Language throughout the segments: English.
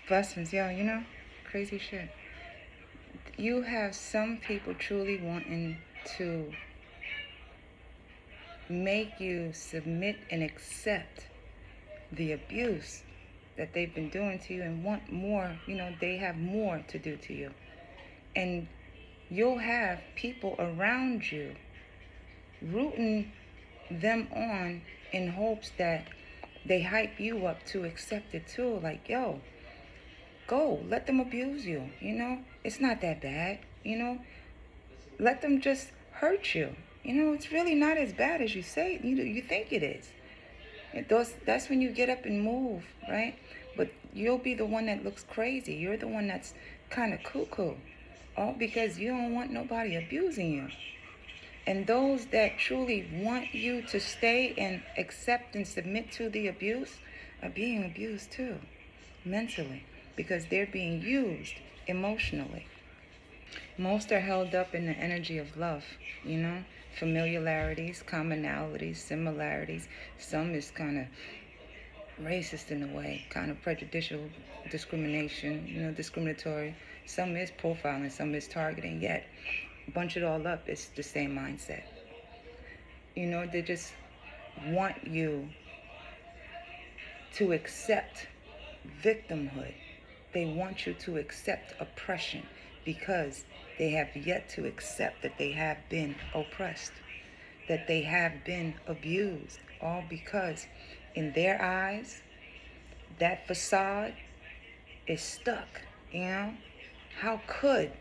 Blessings, yo, you know, crazy shit. You have some people truly wanting to make you submit and accept the abuse that they've been doing to you and want more, they have more to do to you. And you'll have people around you rooting them on in hopes that they hype you up to accept it too. Like, yo, go, let them abuse you, It's not that bad, Let them just hurt you. It's really not as bad as you say, you think it is. That's when you get up and move, right? But you'll be the one that looks crazy. You're the one that's kind of cuckoo. All because you don't want nobody abusing you. And those that truly want you to stay and accept and submit to the abuse are being abused too, mentally, because they're being used emotionally. Most are held up in the energy of love, familiarities, commonalities, similarities. Some is kind of racist in a way, kind of prejudicial, discrimination, discriminatory. Some is profiling, some is targeting, yet bunch it all up, it's the same mindset. They just want you to accept victimhood. They want you to accept oppression because they have yet to accept that they have been oppressed, that they have been abused, all because in their eyes, that facade is stuck, How could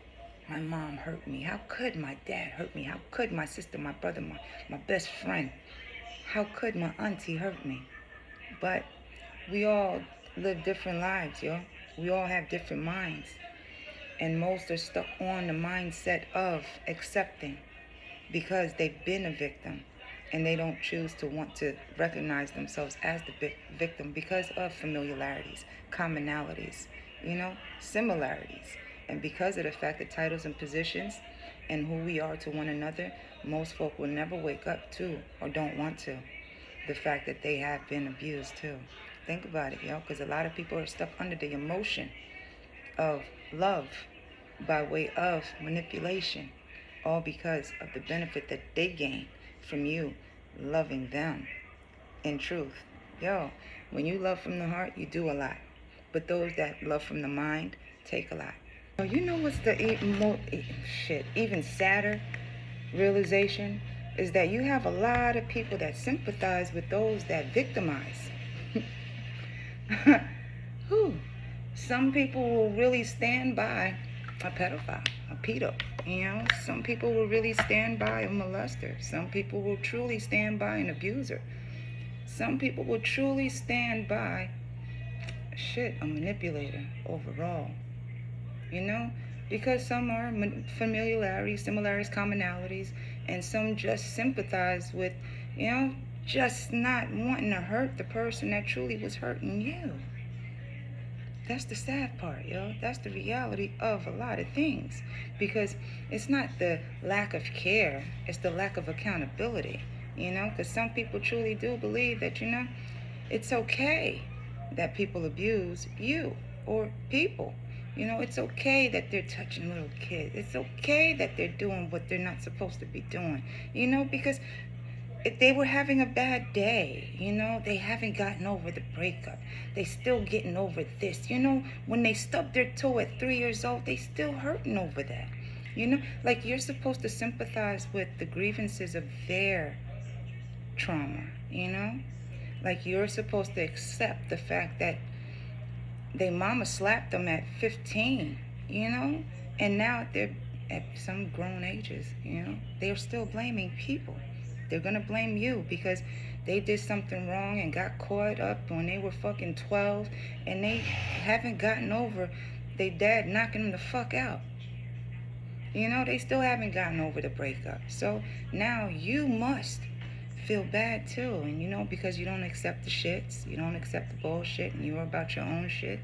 my mom hurt me? How could my dad hurt me? How could my sister, my brother, my best friend? How could my auntie hurt me? But we all live different lives, yo. We all have different minds. And most are stuck on the mindset of accepting because they've been a victim and they don't choose to want to recognize themselves as the victim because of familiarities, commonalities, similarities. And because of the fact that titles and positions and who we are to one another, most folk will never wake up to or don't want to the fact that they have been abused too. Think about it, because a lot of people are stuck under the emotion of love by way of manipulation, all because of the benefit that they gain from you loving them. In truth, when you love from the heart, you do a lot. But those that love from the mind take a lot. You know what's the even sadder realization is that you have a lot of people that sympathize with those that victimize. Some people will really stand by a pedophile, a pedo. Some people will really stand by a molester. Some people will truly stand by an abuser. Some people will truly stand by a manipulator overall. Because some are familiarities, similarities, commonalities, and some just sympathize with, just not wanting to hurt the person that truly was hurting you. That's the sad part, That's the reality of a lot of things. Because it's not the lack of care, it's the lack of accountability, Because some people truly do believe that, it's okay that people abuse you or people. It's okay that they're touching little kids. It's okay that they're doing what they're not supposed to be doing, because if they were having a bad day, they haven't gotten over the breakup. They still getting over this. When they stubbed their toe at 3 years old, they still hurting over that. Like you're supposed to sympathize with the grievances of their trauma, Like you're supposed to accept the fact that their mama slapped them at 15, and now they're at some grown ages, they're still blaming people. They're gonna blame you because they did something wrong and got caught up when they were fucking 12, and they haven't gotten over their dad knocking them the fuck out. They still haven't gotten over the breakup. So now you must feel bad too, and because you don't accept the shits, you don't accept the bullshit, and you're about your own shit.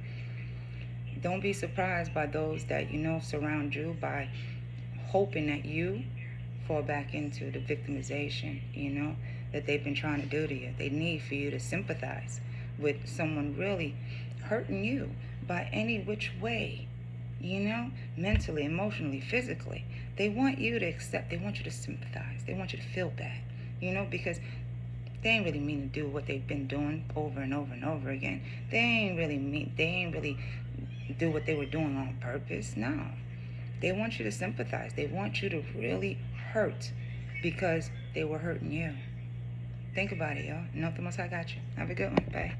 Don't be surprised by those that surround you by hoping that you fall back into the victimization that they've been trying to do to you. They need for you to sympathize with someone really hurting you, by any which way, mentally, emotionally, physically. They want you to accept, they want you to sympathize, they want you to feel bad, because they ain't really mean to do what they've been doing over and over and over again. They ain't really do what they were doing on purpose. No. They want you to sympathize. They want you to really hurt because they were hurting you. Think about it, y'all. Know the most I got you. Have a good one. Bye.